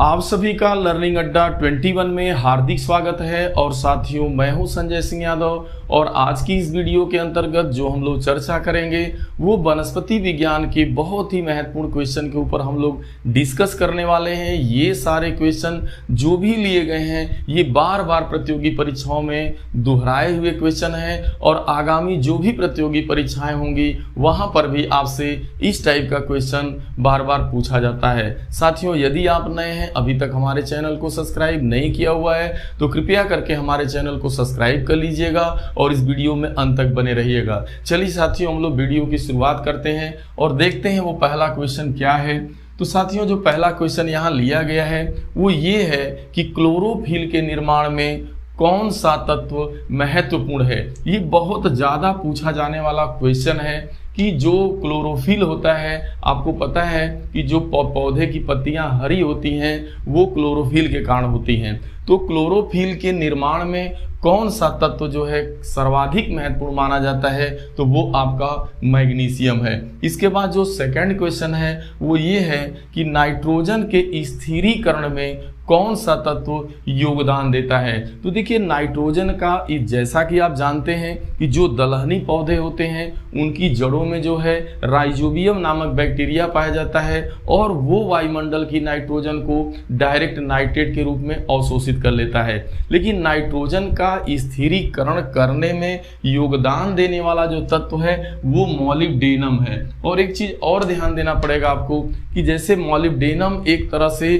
आप सभी का लर्निंग अड्डा 21 में हार्दिक स्वागत है। और साथियों, मैं हूं संजय सिंह यादव और आज की इस वीडियो के अंतर्गत जो हम लोग चर्चा करेंगे वो वनस्पति विज्ञान के बहुत ही महत्वपूर्ण क्वेश्चन के ऊपर हम लोग डिस्कस करने वाले हैं। ये सारे क्वेश्चन जो भी लिए गए हैं ये बार बार प्रतियोगी परीक्षाओं में दोहराए हुए क्वेश्चन हैं और आगामी जो भी प्रतियोगी परीक्षाएं होंगी वहां पर भी आपसे इस टाइप का क्वेश्चन बार बार पूछा जाता है। साथियों, यदि आप नए हैं, अभी तक हमारे चैनल को सब्सक्राइब नहीं किया हुआ है तो कृपया करके हमारे चैनल को सब्सक्राइब कर लीजिएगा और इस वीडियो में अंत तक बने रहिएगा। चलिए साथियों, हम लोग वीडियो की शुरुआत करते हैं और देखते हैं वो पहला क्वेश्चन क्या है। तो साथियों, जो पहला क्वेश्चन यहाँ लिया गया है वो ये है कि क्लोरोफिल के निर्माण में कौन सा तत्व महत्वपूर्ण है। ये बहुत ज़्यादा पूछा जाने वाला क्वेश्चन है कि जो क्लोरोफिल होता है, आपको पता है कि जो पौधे की पत्तियां हरी होती हैं वो क्लोरोफिल के कारण होती हैं। तो क्लोरोफिल के निर्माण में कौन सा तत्व जो है सर्वाधिक महत्वपूर्ण माना जाता है, तो वो आपका मैग्नीशियम है। इसके बाद जो सेकंड क्वेश्चन है वो ये है कि नाइट्रोजन के स्थिरीकरण में कौन सा तत्व योगदान देता है। तो देखिए, नाइट्रोजन का जैसा कि आप जानते हैं कि जो दलहनी पौधे होते हैं उनकी जड़ों में जो है राइजोबियम नामक बैक्टीरिया पाया जाता है और वो वायुमंडल की नाइट्रोजन को डायरेक्ट नाइट्रेट के रूप में अवशोषित कर लेता है। लेकिन नाइट्रोजन का स्थिरीकरण करने में योगदान देने वाला जो तत्व है वो मॉलिब्डेनम है। और एक चीज और ध्यान देना पड़ेगा आपको कि जैसे मॉलिब्डेनम एक तरह से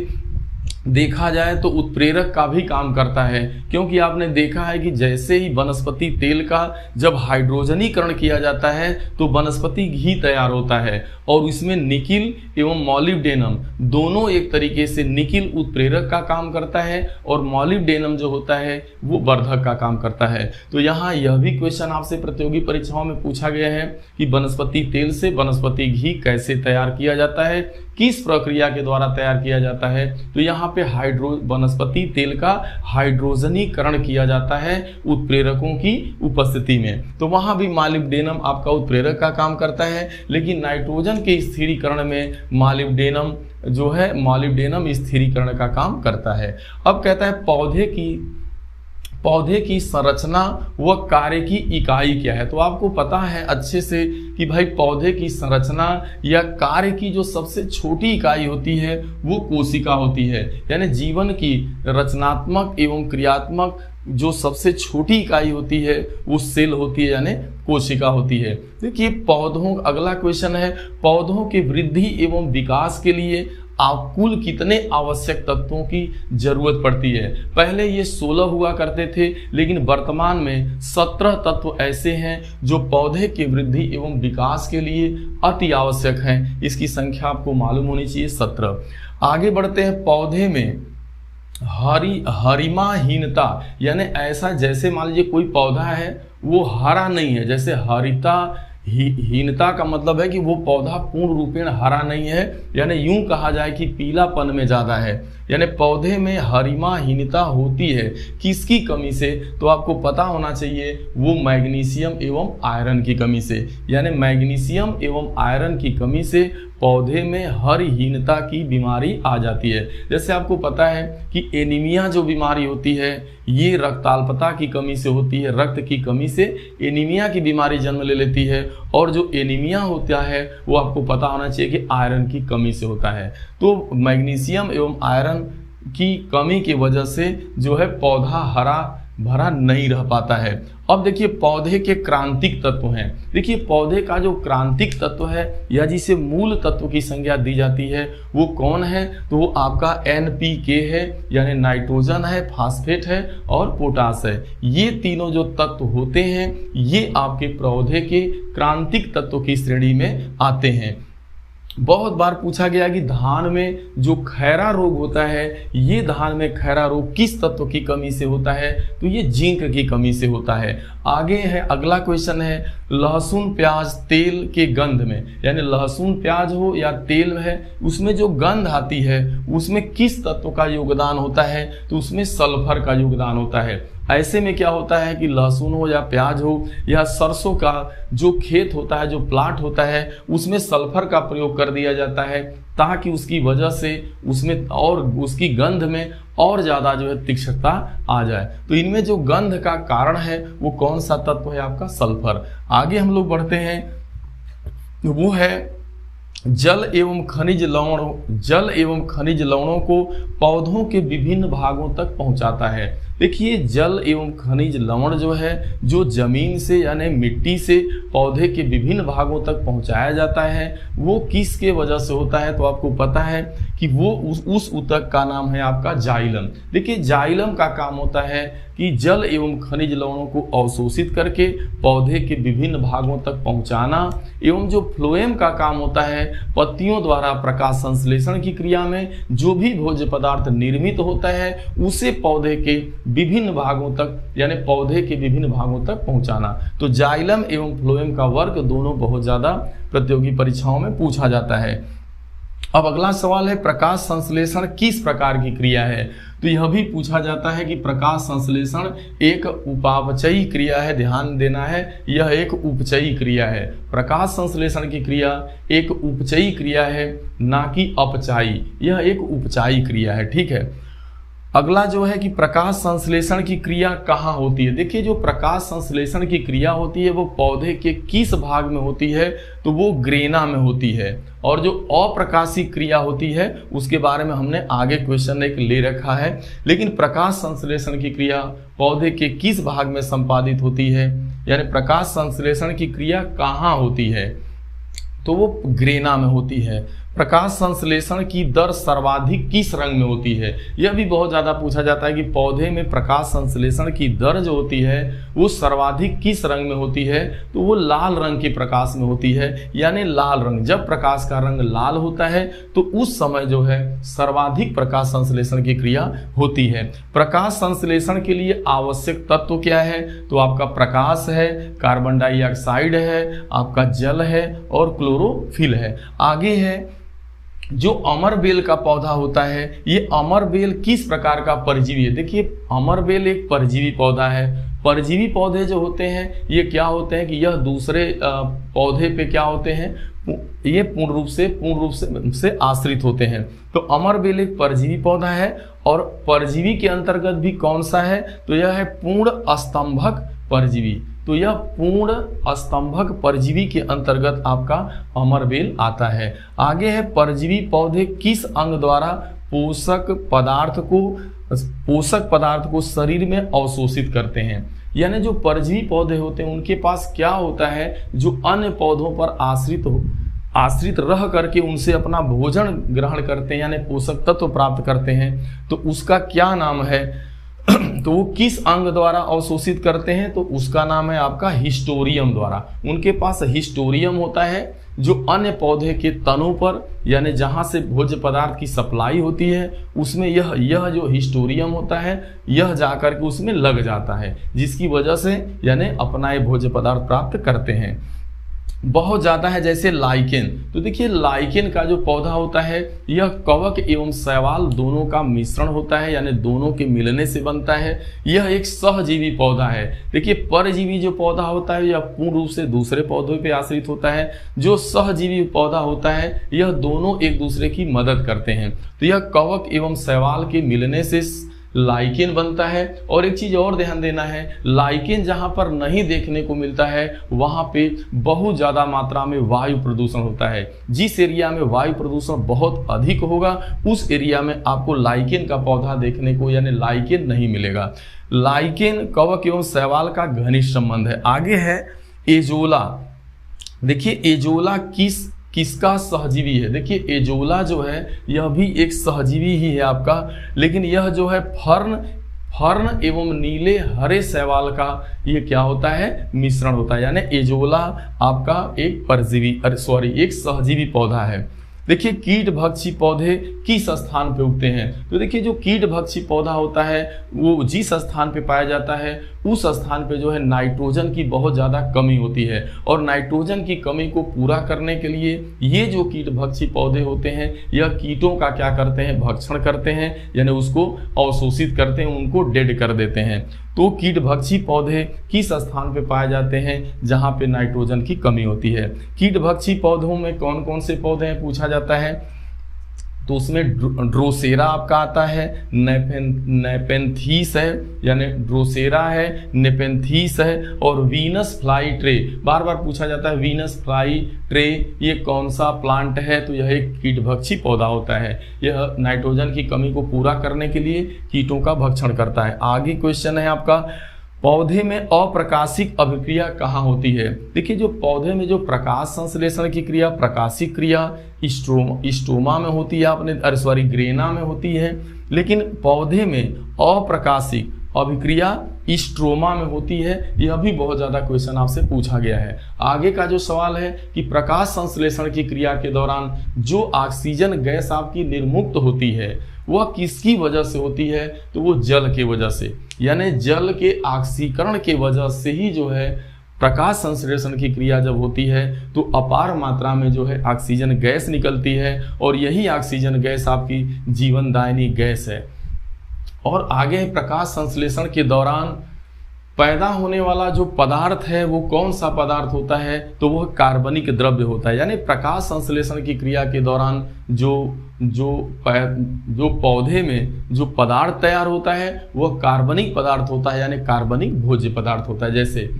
देखा जाए तो उत्प्रेरक का भी काम करता है, क्योंकि आपने देखा है कि जैसे ही वनस्पति तेल का जब हाइड्रोजनीकरण किया जाता है तो वनस्पति घी तैयार होता है और इसमें निकिल एवं मॉलिब्डेनम दोनों एक तरीके से, निकिल उत्प्रेरक का काम करता है और मॉलिब्डेनम जो होता है वो वर्धक का काम करता है। तो यहाँ यह भी क्वेश्चन आपसे प्रतियोगी परीक्षाओं में पूछा गया है कि वनस्पति तेल से वनस्पति घी कैसे तैयार किया जाता है, किस प्रक्रिया के द्वारा तैयार किया जाता है। तो यहाँ पे वनस्पति तेल का हाइड्रोजनीकरण किया जाता है उत्प्रेरकों की उपस्थिति में। तो वहां भी मॉलिब्डेनम आपका उत्प्रेरक का काम करता है, लेकिन नाइट्रोजन के स्थिरीकरण में मॉलिब्डेनम जो है मॉलिब्डेनम स्थिरीकरण का काम करता है। अब कहता है पौधे की संरचना व कार्य की इकाई क्या है। तो आपको पता है अच्छे से कि भाई पौधे की संरचना या कार्य की जो सबसे छोटी इकाई होती है वो कोशिका होती है। यानी जीवन की रचनात्मक एवं क्रियात्मक जो सबसे छोटी इकाई होती है वो सेल होती है, यानी कोशिका होती है। देखिए अगला क्वेश्चन है, पौधों की वृद्धि एवं विकास के लिए कुल कितने आवश्यक तत्वों की जरूरत पड़ती है। पहले ये 16 हुआ करते थे, लेकिन वर्तमान में 17 तत्व ऐसे हैं जो पौधे की वृद्धि एवं विकास के लिए अति आवश्यक हैं। इसकी संख्या आपको मालूम होनी चाहिए, 17। आगे बढ़ते हैं, पौधे में हरिमाहीनता, यानी ऐसा जैसे मान लीजिए कोई पौधा है वो हरा नहीं है, जैसे हीनता का मतलब है कि वो पौधा पूर्ण रूपेण हरा नहीं है, यानी यूं कहा जाए कि पीलापन में ज़्यादा है। यानी पौधे में हरिमाहीनता होती है किसकी कमी से, तो आपको पता होना चाहिए वो मैग्नीशियम एवं आयरन की कमी से। यानी मैग्नीशियम एवं आयरन की कमी से पौधे में हरिहीनता की बीमारी आ जाती है। जैसे आपको पता है कि एनीमिया जो बीमारी होती है ये रक्ताल्पता की कमी से होती है, रक्त की कमी से एनीमिया की बीमारी जन्म ले लेती है। और जो एनीमिया होता है वो आपको पता होना चाहिए कि आयरन की कमी से होता है। तो मैग्नीशियम एवं आयरन की कमी की वजह से जो है पौधा हरा भरा नहीं रह पाता है। अब देखिए पौधे के क्रांतिक तत्व हैं। देखिए पौधे का जो क्रांतिक तत्व है या जिसे मूल तत्व की संज्ञा दी जाती है वो कौन है, तो वो आपका NPK है, यानी नाइट्रोजन है, फास्फेट है और पोटास है। ये तीनों जो तत्व होते हैं ये आपके पौधे के क्रांतिक तत्व की श्रेणी में आते हैं। बहुत बार पूछा गया कि धान में जो खैरा रोग होता है, ये धान में खैरा रोग किस तत्व की कमी से होता है, तो ये जिंक की कमी से होता है। आगे है अगला क्वेश्चन है, लहसुन प्याज तेल के गंध में, यानी लहसुन प्याज हो या तेल है उसमें जो गंध आती है उसमें किस तत्व का योगदान होता है, तो उसमें सल्फर का योगदान होता है। ऐसे में क्या होता है कि लहसुन हो या प्याज हो या सरसों का जो खेत होता है, जो प्लाट होता है, उसमें सल्फर का प्रयोग कर दिया जाता है ताकि उसकी वजह से उसमें और उसकी गंध में और ज़्यादा जो है तीक्ष्णता आ जाए। तो इनमें जो गंध का कारण है वो कौन सा तत्व है? आपका सल्फर। आगे हम लोग बढ़ते हैं, वो है जल एवं खनिज लवण। जल एवं खनिज लवणों को पौधों के विभिन्न भागों तक पहुंचाता है। देखिए, जल एवं खनिज लवण जो है, जो जमीन से यानी मिट्टी से पौधे के विभिन्न भागों तक पहुंचाया जाता है, वो किसके वजह से होता है? तो आपको पता है कि वो उस ऊतक का नाम है आपका जाइलम। देखिए, जाइलम का काम होता है कि जल एवं खनिज लवणों को अवशोषित करके पौधे के विभिन्न भागों तक पहुंचाना, एवं जो फ्लोएम का काम होता है पत्तियों द्वारा प्रकाश संश्लेषण की क्रिया में जो भी भोज्य पदार्थ निर्मित होता है उसे पौधे के विभिन्न भागों तक यानी पौधे के विभिन्न भागों तक पहुंचाना। तो जाइलम एवं फ्लोएम का वर्ग दोनों बहुत ज्यादा प्रतियोगी परीक्षाओं में पूछा जाता है। अब अगला सवाल है, प्रकाश संश्लेषण किस प्रकार की क्रिया है? तो यह भी पूछा जाता है कि प्रकाश संश्लेषण एक उपापचयी क्रिया है। ध्यान देना है, यह एक उपचयी क्रिया है। प्रकाश संश्लेषण की क्रिया एक उपचयी क्रिया है, ना कि अपचायी। यह एक उपचायी क्रिया है, ठीक है। अगला जो है कि प्रकाश संश्लेषण की क्रिया कहाँ होती है? देखिए, जो प्रकाश संश्लेषण की क्रिया होती है वो पौधे के किस भाग में होती है? तो वो ग्रेना में होती है। और जो अप्रकाशी क्रिया होती है उसके बारे में हमने आगे क्वेश्चन एक ले रखा है। लेकिन प्रकाश संश्लेषण की क्रिया पौधे के किस भाग में संपादित होती है, यानी प्रकाश संश्लेषण की क्रिया कहाँ होती है? तो वो ग्रेना में होती है। प्रकाश संश्लेषण की दर सर्वाधिक किस रंग में होती है? यह भी बहुत ज़्यादा पूछा जाता है कि पौधे में प्रकाश संश्लेषण की दर जो होती है वो सर्वाधिक किस रंग में होती है? तो वो लाल रंग के प्रकाश में होती है। यानी लाल रंग, जब प्रकाश का रंग लाल होता है तो उस समय जो है सर्वाधिक प्रकाश संश्लेषण की क्रिया होती है। प्रकाश संश्लेषण के लिए आवश्यक तत्व क्या है? तो आपका प्रकाश है, कार्बन डाइऑक्साइड है, आपका जल है और क्लोरोफिल है। आगे है जो अमरबेल का पौधा होता है, ये अमरबेल किस प्रकार का परजीवी है? देखिए, अमरबेल एक परजीवी पौधा है। परजीवी पौधे जो होते हैं ये क्या होते हैं कि यह दूसरे पौधे पे क्या होते हैं, ये पूर्ण रूप से आश्रित होते हैं। तो अमरबेल एक परजीवी पौधा है और परजीवी के अंतर्गत भी कौन सा है? तो यह है पूर्ण स्तंभक परजीवी। तो यह पूर्ण स्तंभक परजीवी के अंतर्गत आपका अमरबेल आता है। आगे है, परजीवी पौधे किस अंग द्वारा पोषक पदार्थ को शरीर में अवशोषित करते हैं? यानी जो परजीवी पौधे होते हैं उनके पास क्या होता है, जो अन्य पौधों पर आश्रित रह करके उनसे अपना भोजन ग्रहण करते हैं यानी पोषक तत्व प्राप्त करते हैं, तो उसका क्या नाम है? तो वो किस अंग द्वारा अवशोषित करते हैं? तो उसका नाम है आपका हिस्टोरियम द्वारा। उनके पास हिस्टोरियम होता है जो अन्य पौधे के तनों पर यानी जहां से भोज्य पदार्थ की सप्लाई होती है उसमें यह जो हिस्टोरियम होता है यह जाकर के उसमें लग जाता है, जिसकी वजह से यानी अपना ये भोज्य पदार्थ प्राप्त करते हैं। बहुत ज़्यादा है जैसे लाइकेन। तो देखिए, लाइकेन का जो पौधा होता है यह कवक एवं शैवाल दोनों का मिश्रण होता है यानी दोनों के मिलने से बनता है। यह एक सहजीवी पौधा है। देखिए, परजीवी जो पौधा होता है यह पूर्ण रूप से दूसरे पौधों पे आश्रित होता है। जो सहजीवी पौधा होता है यह दोनों एक दूसरे की मदद करते हैं। तो यह कवक एवं शैवाल के मिलने से लाइकेन बनता है। और एक चीज और ध्यान देना है, लाइकेन जहां पर नहीं देखने को मिलता है वहां पे बहुत ज्यादा मात्रा में वायु प्रदूषण होता है। जिस एरिया में वायु प्रदूषण बहुत अधिक होगा उस एरिया में आपको लाइकेन का पौधा देखने को यानी लाइकेन नहीं मिलेगा। लाइकेन कवक एवं शैवाल का घनिष्ठ संबंध है। आगे है एजोला। देखिए, एजोला किसका सहजीवी है? देखिए, एजोला जो है यह भी एक सहजीवी ही है आपका, लेकिन यह जो है फर्न एवं नीले हरे शैवाल का ये क्या होता है, मिश्रण होता है। यानी एजोला आपका एक सहजीवी पौधा है। देखिए, कीट भक्षी पौधे किस स्थान पे उगते हैं? तो देखिए, जो कीट भक्षी पौधा होता है वो जिस स्थान पे पाया जाता है उस स्थान पे जो है नाइट्रोजन की बहुत ज़्यादा कमी होती है। और नाइट्रोजन की कमी को पूरा करने के लिए ये जो कीट भक्षी पौधे होते हैं यह कीटों का क्या करते हैं, भक्षण करते हैं यानी उसको अवशोषित करते हैं, उनको डेड कर देते हैं। तो कीटभक्षी पौधे किस स्थान पे पाए जाते हैं जहां पे नाइट्रोजन की कमी होती है। कीटभक्षी पौधों में कौन कौन से पौधे हैं पूछा जाता है, तो उसमें ड्रोसेरा आपका आता है, नेपेंथीस है, यानी ड्रोसेरा है, नेपेंथीस है, और वीनस फ्लाई ट्रे। बार बार पूछा जाता है वीनस फ्लाई ट्रे ये कौन सा प्लांट है, तो यह एक कीटभक्षी पौधा होता है। यह नाइट्रोजन की कमी को पूरा करने के लिए कीटों का भक्षण करता है। आगे क्वेश्चन है आपका, पौधे में अप्रकाशिक अभिक्रिया कहाँ होती है। देखिए जो पौधे में जो प्रकाश संश्लेषण की क्रिया, प्रकाशिक क्रिया स्टोमा में होती है, ग्रेना में होती है, लेकिन पौधे में अप्रकाशिक अभिक्रिया स्ट्रोमा में होती है। यह भी बहुत ज़्यादा क्वेश्चन आपसे पूछा गया है। आगे का जो सवाल है कि प्रकाश संश्लेषण की क्रिया के दौरान जो ऑक्सीजन गैस आपकी निर्मुक्त होती है वह किसकी वजह से होती है, तो वो जल के वजह से, यानी जल के ऑक्सीकरण के वजह से ही जो है प्रकाश संश्लेषण की क्रिया जब होती है तो अपार मात्रा में जो है ऑक्सीजन गैस निकलती है, और यही ऑक्सीजन गैस आपकी जीवनदायिनी गैस है। और आगे प्रकाश संश्लेषण के दौरान पैदा होने वाला जो पदार्थ है वो कौन सा पदार्थ होता है, तो वह कार्बनिक द्रव्य होता है। यानी प्रकाश संश्लेषण की क्रिया के दौरान जो पौधे में जो पदार्थ तैयार होता है वह कार्बनिक पदार्थ होता है, यानी कार्बनिक भोज्य पदार्थ होता है। जैसे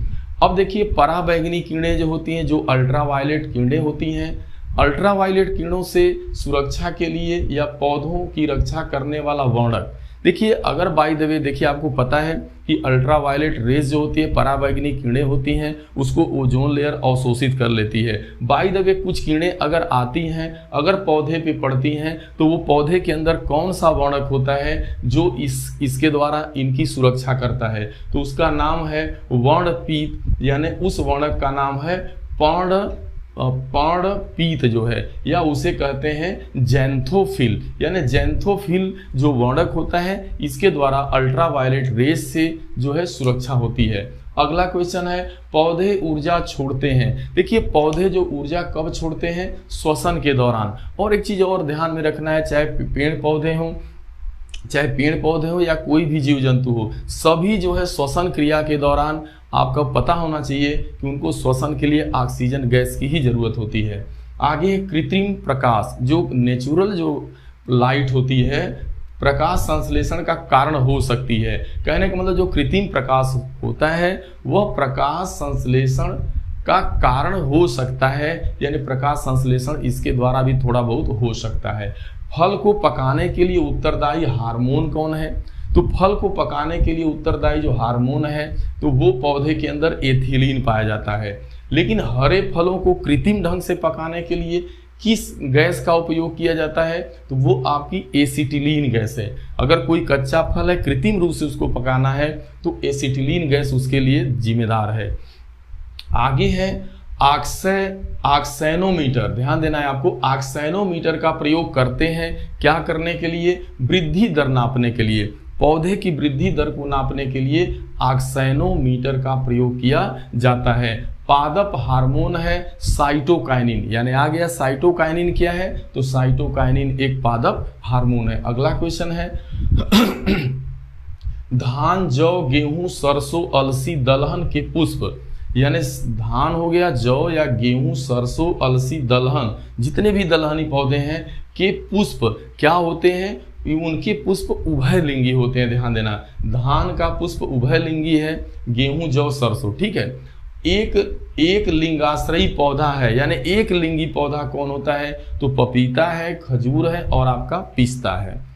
अब देखिए पराबैंगनी किरणें जो होती हैं, जो अल्ट्रावायलेट किरणें होती हैं, अल्ट्रावायलेट किरणों से सुरक्षा के लिए या पौधों की रक्षा करने वाला वर्णक, देखिए अगर बाय द वे देखिए आपको पता है कि अल्ट्रावायलेट रेज जो होती है, पराबैंगनी किरणें होती हैं, उसको ओजोन लेयर अवशोषित कर लेती है। बाय द वे कुछ किरणें अगर आती हैं, अगर पौधे पे पड़ती हैं, तो वो पौधे के अंदर कौन सा वर्णक होता है जो इसके द्वारा इनकी सुरक्षा करता है, तो उसका नाम है वर्णपीत, यानी उस वर्णक का नाम है पर्णपीत जो है, या उसे कहते हैं जैंथोफिल। यानी जैंथोफिल जो वर्णक होता है इसके द्वारा अल्ट्रावायलेट रेज से जो है सुरक्षा होती है। अगला क्वेश्चन है, पौधे ऊर्जा छोड़ते हैं। देखिए पौधे जो ऊर्जा कब छोड़ते हैं, श्वसन के दौरान। और एक चीज और ध्यान में रखना है, चाहे पेड़ पौधे हो या कोई भी जीव जंतु हो, सभी जो है श्वसन क्रिया के दौरान आपको पता होना चाहिए कि उनको श्वसन के लिए ऑक्सीजन गैस की ही जरूरत होती है। आगे कृत्रिम प्रकाश, जो नेचुरल जो लाइट होती है, प्रकाश संश्लेषण का कारण हो सकती है। कहने का मतलब जो कृत्रिम प्रकाश होता है वह प्रकाश संश्लेषण का कारण हो सकता है, यानी प्रकाश संश्लेषण इसके द्वारा भी थोड़ा बहुत हो सकता है। फल को पकाने के लिए उत्तरदायी हार्मोन कौन है, तो फल को पकाने के लिए उत्तरदायी जो हार्मोन है तो वो पौधे के अंदर एथिलीन पाया जाता है। लेकिन हरे फलों को कृत्रिम ढंग से पकाने के लिए किस गैस का उपयोग किया जाता है, तो वो आपकी एसिटिलीन गैस है। अगर कोई कच्चा फल है कृत्रिम रूप से उसको पकाना है तो एसिटिलीन गैस उसके लिए जिम्मेदार है। आगे है ऑक्सैनोमीटर, ध्यान देना है आपको। ऑक्सैनोमीटर का प्रयोग करते हैं क्या करने के लिए, वृद्धि दर नापने के लिए। पौधे की वृद्धि दर को नापने के लिए ऑक्सैनोमीटर का प्रयोग किया जाता है। पादप हार्मोन है साइटोकाइनिन, यानी आ गया साइटोकाइनिन क्या है, तो साइटोकाइनिन एक पादप हार्मोन है। अगला क्वेश्चन है धान, जौ, गेहूं, सरसों, अलसी, दलहन के पुष्प, यानी धान हो गया, जौ या गेहूं, सरसों, अलसी, दलहन, जितने भी दलहनी पौधे हैं के पुष्प क्या होते हैं, उनके पुष्प उभयलिंगी होते हैं। ध्यान देना, धान का पुष्प उभयलिंगी है, गेहूं, जौ, सरसों, ठीक है। एक लिंगाश्रयी पौधा है, यानी एक लिंगी पौधा कौन होता है, तो पपीता है, खजूर है और आपका पिस्ता है।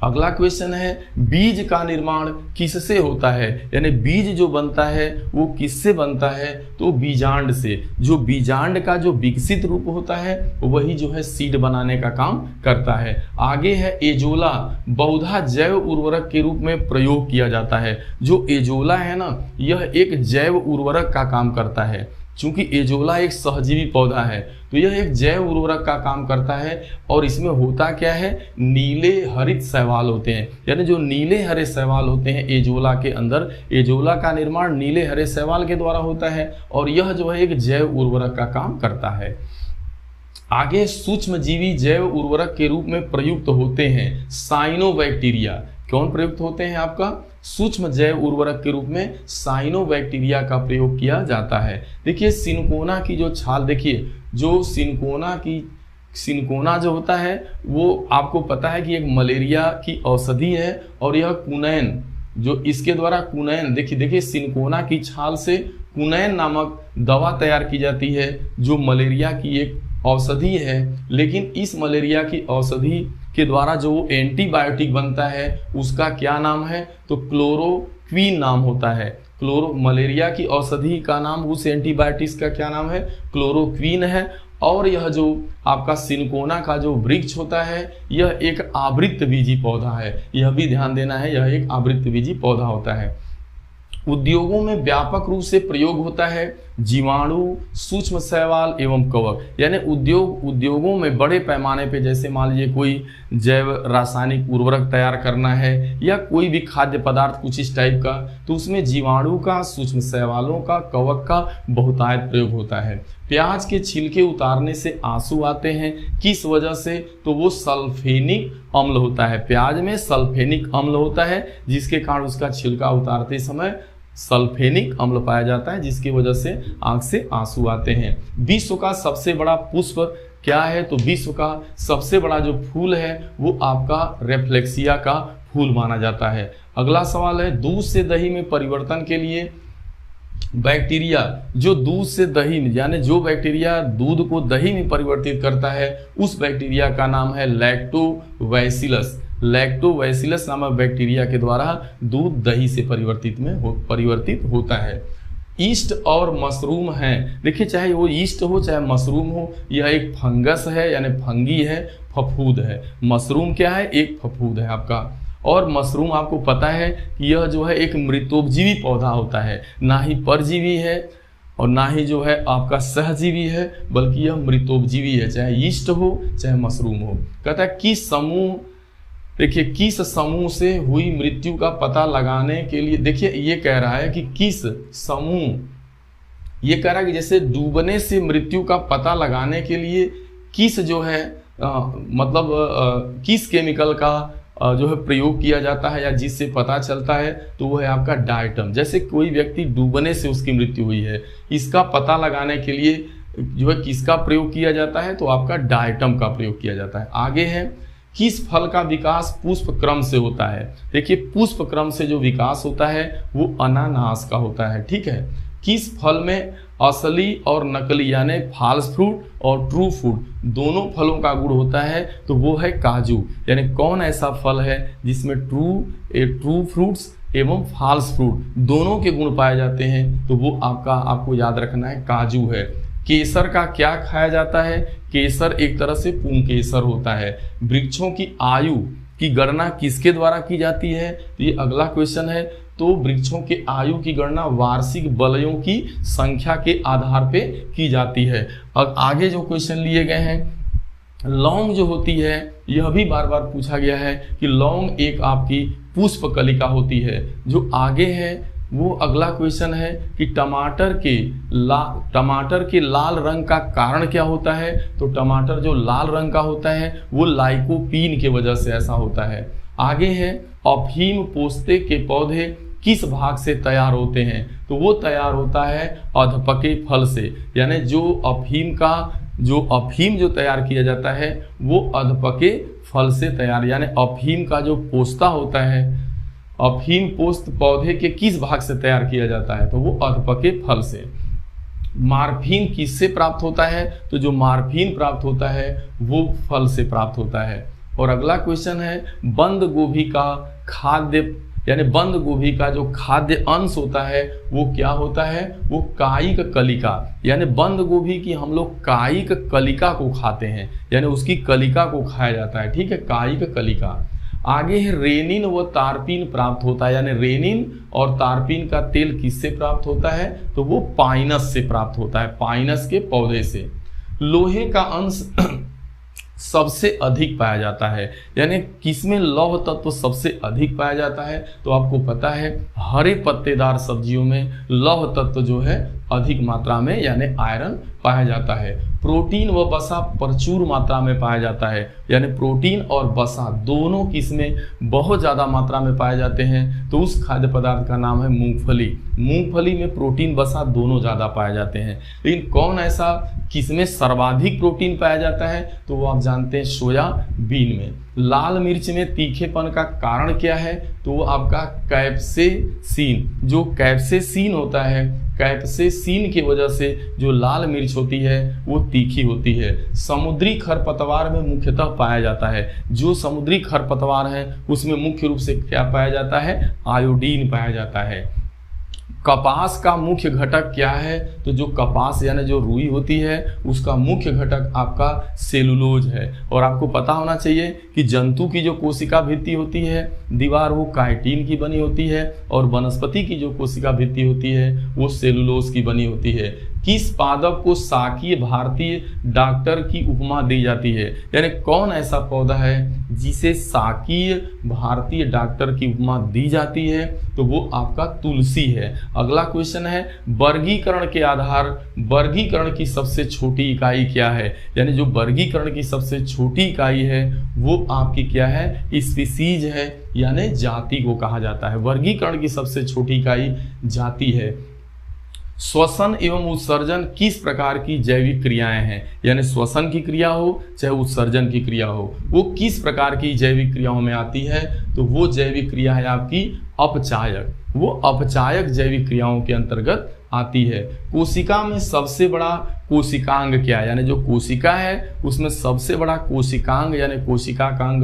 अगला क्वेश्चन है बीज का निर्माण किससे होता है, यानी बीज जो बनता है वो किससे बनता है, तो बीजांड से। जो बीजांड का जो विकसित रूप होता है वही जो है सीड बनाने का काम करता है। आगे है एजोला, बहुधा जैव उर्वरक के रूप में प्रयोग किया जाता है। जो एजोला है ना, यह एक जैव उर्वरक का काम करता है। चूंकि एजोला एक सहजीवी पौधा है तो यह एक जैव उर्वरक का काम करता है। और इसमें होता क्या है, नीले हरित शैवाल होते हैं, यानी जो नीले हरे शैवाल होते हैं एजोला के अंदर, एजोला का निर्माण नीले हरे शैवाल के द्वारा होता है और यह जो है एक जैव उर्वरक का काम करता है। आगे सूक्ष्मजीवी जैव उर्वरक के रूप में प्रयुक्त होते हैं साइनोबैक्टीरिया। कौन प्रयुक्त होते हैं? आपका सूक्ष्म जैव उर्वरक के रूप में साइनोबैक्टीरिया का प्रयोग किया जाता है। देखिए सिनकोना की जो छाल, देखिए जो सिनकोना जो होता है वो आपको पता है कि एक मलेरिया की औषधि है, और यह कुनैन, जो इसके द्वारा कुनैन, देखिए सिनकोना की छाल से कुनैन नामक दवा तैयार की जाती है जो मलेरिया की एक औषधि है। लेकिन इस मलेरिया की औषधि के द्वारा जो एंटीबायोटिक बनता है उसका क्या नाम है? तो क्लोरोक्वीन नाम होता है। मलेरिया की औषधि का नाम, उस एंटीबायोटिक्स का क्या नाम है? क्लोरोक्वीन है। और यह जो आपका सिनकोना का जो वृक्ष होता है यह एक आवृतबीजी पौधा है। यह भी ध्यान देना है, यह एक आवृतबीजी पौधा होता है। उद्योगों में व्यापक रूप से प्रयोग होता है जीवाणु, सूक्ष्म शैवाल एवं कवक, यानी उद्योगों में बड़े पैमाने पे, जैसे मान लीजिए कोई जैव रासायनिक उर्वरक तैयार करना है या कोई भी खाद्य पदार्थ कुछ इस टाइप का, तो उसमें जीवाणु का, सूक्ष्म शैवालों का, कवक का बहुतायत प्रयोग होता है। प्याज के छिलके उतारने से आंसू आते हैं, किस वजह से? तो वो सल्फेनिक अम्ल होता है। प्याज में सल्फेनिक अम्ल होता है जिसके कारण उसका छिलका उतारते समय सल्फेनिक अम्ल पाया जाता है, जिसकी वजह से आंख से आंसू आते हैं। विश्व का सबसे बड़ा पुष्प क्या है? तो विश्व का सबसे बड़ा जो फूल है वो आपका रेफ्लेक्सिया का फूल माना जाता है। अगला सवाल है, दूध से दही में परिवर्तन के लिए बैक्टीरिया जो दूध से दही में, यानी जो बैक्टीरिया दूध को दही में परिवर्तित करता है उस बैक्टीरिया का नाम है लैक्टोबैसिलस। लैक्टोबैसिलस नामक बैक्टीरिया के द्वारा दूध दही से परिवर्तित होता है। ईस्ट और मशरूम हैं, देखिए चाहे वो ईस्ट हो चाहे मशरूम हो, यह एक फंगस है, यानी फंगी है, फफूद है। मशरूम क्या है? एक फफूद है आपका। और मशरूम आपको पता है कि यह जो है एक मृतोपजीवी पौधा होता है, ना ही परजीवी है और ना ही जो है आपका सहजीवी है, बल्कि यह मृतोपजीवी है, चाहे ईस्ट हो चाहे मशरूम हो। कहता है किस समूह, देखिए किस समूह से हुई मृत्यु का पता लगाने के लिए, देखिए ये कह रहा है कि किस समूह, ये कह रहा है कि जैसे डूबने से मृत्यु का पता लगाने के लिए किस जो है किस केमिकल का जो है प्रयोग किया जाता है या जिससे पता चलता है, तो वो है आपका डायटम। जैसे कोई व्यक्ति डूबने से उसकी मृत्यु हुई है, इसका पता लगाने के लिए जो है किसका प्रयोग किया जाता है? तो आपका डायटम का प्रयोग किया जाता है। आगे है, किस फल का विकास पुष्प क्रम से होता है? देखिए पुष्प क्रम से जो विकास होता है वो अनानास का होता है, ठीक है। किस फल में असली और नकली यानी फॉल्स फ्रूट और ट्रू फ्रूट दोनों फलों का गुण होता है? तो वो है काजू। यानी कौन ऐसा फल है जिसमें ट्रू फ्रूट्स एवं फॉल्स फ्रूट दोनों के गुण पाए जाते हैं? तो वो आपको याद रखना है, काजू है। केसर का क्या खाया जाता है? केसर एक तरह से पुंकेसर होता है। वृक्षों की आयु की गणना किसके द्वारा की जाती है? तो ये अगला क्वेश्चन है। तो वृक्षों के आयु की गणना वार्षिक बलयों की संख्या के आधार पे की जाती है। और आगे जो क्वेश्चन लिए गए हैं, लौंग जो होती है, यह भी बार बार पूछा गया है कि लौंग एक आपकी पुष्प कलिका होती है। जो आगे है वो अगला क्वेश्चन है कि टमाटर के लाल रंग का कारण क्या होता है? तो टमाटर जो लाल रंग का होता है वो लाइकोपीन के वजह से ऐसा होता है। आगे है, अफीम पोस्ते के पौधे किस भाग से तैयार होते हैं? तो वो तैयार होता है अधपके फल से। यानी जो अफीम जो तैयार किया जाता है वो अधपके फल से तैयार, यानी अफीम का जो पोस्ता होता है, अफीम पोस्त पौधे के किस भाग से तैयार किया जाता है? तो वो अधपके फल से। मार्फीन किससे प्राप्त होता है? तो जो मार्फीन प्राप्त होता है वो फल से प्राप्त होता है। और अगला क्वेश्चन है, बंद गोभी का खाद्य यानी बंद गोभी का जो खाद्य अंश होता है वो क्या होता है? वो कायिक कलिका। यानी बंद गोभी की हम लोग कायिक कलिका को खाते हैं, यानी उसकी कलिका को खाया जाता है, ठीक है, कायिक कलिका। आगे है, रेनिन व तारपीन प्राप्त होता है। यानी रेनिन और तारपीन का तेल किससे प्राप्त होता है? तो वो पाइनस से प्राप्त होता है, पाइनस के पौधे से। लोहे का अंश सबसे अधिक पाया जाता है, यानी किसमें लौह तत्व सबसे अधिक पाया जाता है? तो आपको पता है हरे पत्तेदार सब्जियों में लौह तत्व जो है अधिक मात्रा में यानी आयरन पाया जाता है। प्रोटीन व वसा प्रचुर मात्रा में पाया जाता है, यानी प्रोटीन और वसा दोनों किसमें बहुत ज़्यादा मात्रा में पाए जाते हैं, तो उस खाद्य पदार्थ का नाम है मूंगफली। मूंगफली में प्रोटीन वसा दोनों ज़्यादा पाए जाते हैं। लेकिन कौन ऐसा किसमें सर्वाधिक प्रोटीन पाया जाता है, तो वो आप जानते हैं सोयाबीन में। लाल मिर्च में तीखेपन का कारण क्या है, तो वो आपका कैप्सेसिन, जो कैप्सेसिन होता है, कैप्सेसिन की वजह से जो लाल मिर्च होती है वो तीखी होती है। समुद्री खरपतवार में मुख्यतः पाया जाता है, जो समुद्री खरपतवार है उसमें मुख्य रूप से क्या पाया जाता है, आयोडीन पाया जाता है। कपास का मुख्य घटक क्या है, तो जो कपास यानी जो रुई होती है उसका मुख्य घटक आपका सेलुलोज है। और आपको पता होना चाहिए कि जंतु की जो कोशिका भित्ति होती है दीवार वो काइटिन की बनी होती है, और वनस्पति की जो कोशिका भित्ति होती है वो सेलुलोज की बनी होती है। किस पादप को शाकीय भारतीय डॉक्टर की उपमा दी जाती है, यानी कौन ऐसा पौधा है जिसे शाकीय भारतीय डॉक्टर की उपमा दी जाती है, तो वो आपका तुलसी है। अगला क्वेश्चन है वर्गीकरण के आधार, वर्गीकरण की सबसे छोटी इकाई क्या है, यानी जो वर्गीकरण की सबसे छोटी इकाई है वो आपकी क्या है, स्पीसीज है, यानी जाति को कहा जाता है। वर्गीकरण की सबसे छोटी इकाई जाति है। श्वसन एवं उत्सर्जन किस प्रकार की जैविक क्रियाएं हैं, यानी श्वसन की क्रिया हो चाहे उत्सर्जन की क्रिया हो, वो किस प्रकार की जैविक क्रियाओं में आती है, तो वो जैविक क्रिया है आपकी अपचायक। वो अपचायक जैविक क्रियाओं के अंतर्गत आती है। कोशिका में सबसे बड़ा कोशिकांग क्या है, यानी जो कोशिका है उसमें सबसे बड़ा कोशिकांग यानी कोशिका का अंग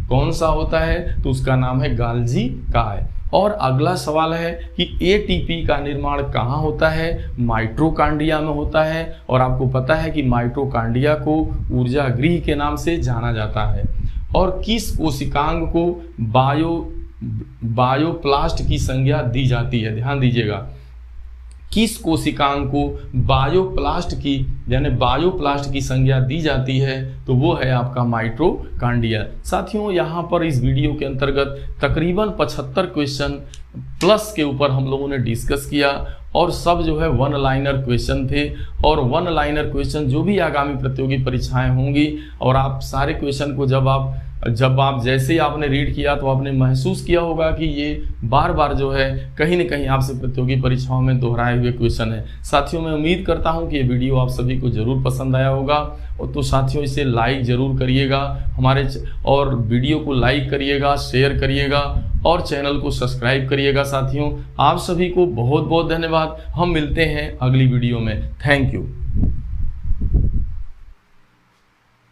कौन सा होता है, तो उसका नाम है गाल्जी काय। और अगला सवाल है कि एटीपी का निर्माण कहाँ होता है, माइटोकॉन्ड्रिया में होता है। और आपको पता है कि माइटोकॉन्ड्रिया को ऊर्जा गृह के नाम से जाना जाता है। और किस कोशिकांग को बायोप्लास्ट की संज्ञा दी जाती है, ध्यान दीजिएगा, किस कोशिकांग को बायोप्लास्ट की यानी बायोप्लास्ट की संज्ञा दी जाती है, तो वो है आपका माइटोकॉन्ड्रिया। साथियों यहाँ पर इस वीडियो के अंतर्गत तकरीबन 75 क्वेश्चन प्लस के ऊपर हम लोगों ने डिस्कस किया, और सब जो है वन लाइनर क्वेश्चन थे। और वन लाइनर क्वेश्चन जो भी आगामी प्रतियोगी परीक्षाएं होंगी, और आप सारे क्वेश्चन को जब आप जैसे ही आपने रीड किया तो आपने महसूस किया होगा कि ये बार बार जो है कहीं न कहीं आपसे प्रतियोगी परीक्षाओं में दोहराए हुए क्वेश्चन है। साथियों मैं उम्मीद करता हूं कि ये वीडियो आप सभी को जरूर पसंद आया होगा, और तो साथियों इसे लाइक जरूर करिएगा और वीडियो को लाइक करिएगा, शेयर करिएगा और चैनल को सब्सक्राइब करिएगा। साथियों आप सभी को बहुत बहुत धन्यवाद। हम मिलते हैं अगली वीडियो में। Thank you.